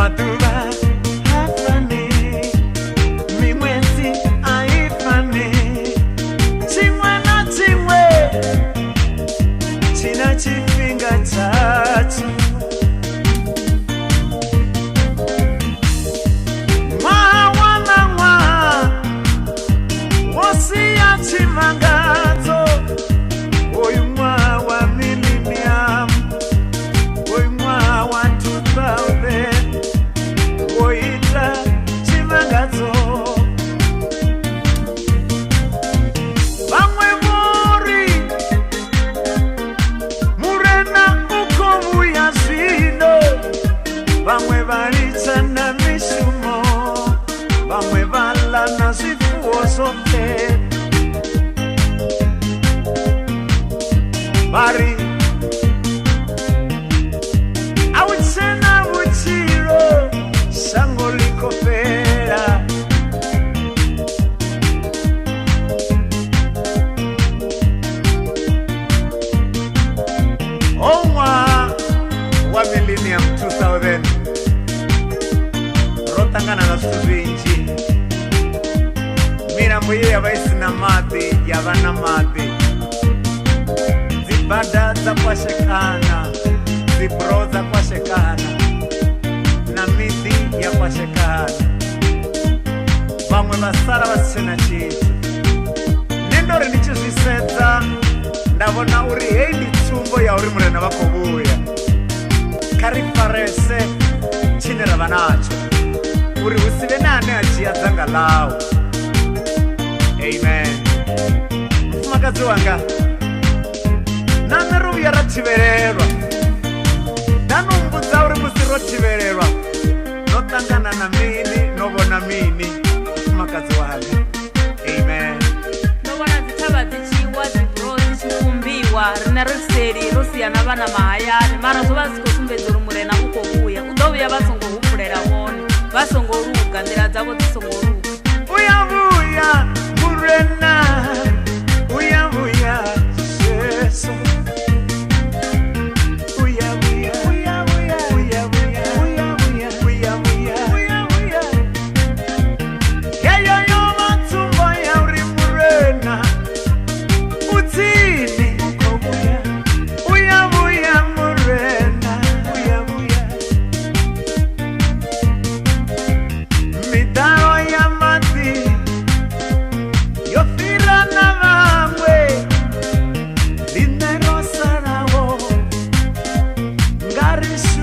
maduva hafani, mimwezi haifani, chimwe na chimwe china chifhinga chacho. Chimangazo oyumwa wa millennium, oyumwa wa 2000, oita chimangazo. Bamwe muri murena uko buya zvino, bamwe valitana mishumo, bamwe valana zvifuwo zvombe. Mari awutsena muchiro sango likopera, omwa wa millennium 2000 rotangana na zvithu zvinji. Mirambo ye yava isina mati yava na mati, bada za kwashekana, zipro za kwashekana, na miti ya kwashekana. Vamwe vasara vasina chitu. Nendori ndichizvisedza ndavona uri hei ndi tsumbo ya uri murena vakovuya. Karifarese chine rava nacho, uri usive nane achiya dzanga lawo. Amen. Mufumakadzi wanga, nane ruya rativererwa, ndanomudza uri musi rotivererwa notangana na mini novona mini. Mufumakadzi wanga. Amen. Novona dzitava dzichiwa, dzibro dzichikumbiwa, rina riseri rosiyana vana mahayani, mara zvova zikosumbedza uri murena ukovuya. Udovuya vasongohupurera vone, vasongoruga, ndira dzavo dzisongoruga. Uyavuya murena, uyavuya Yesu. That is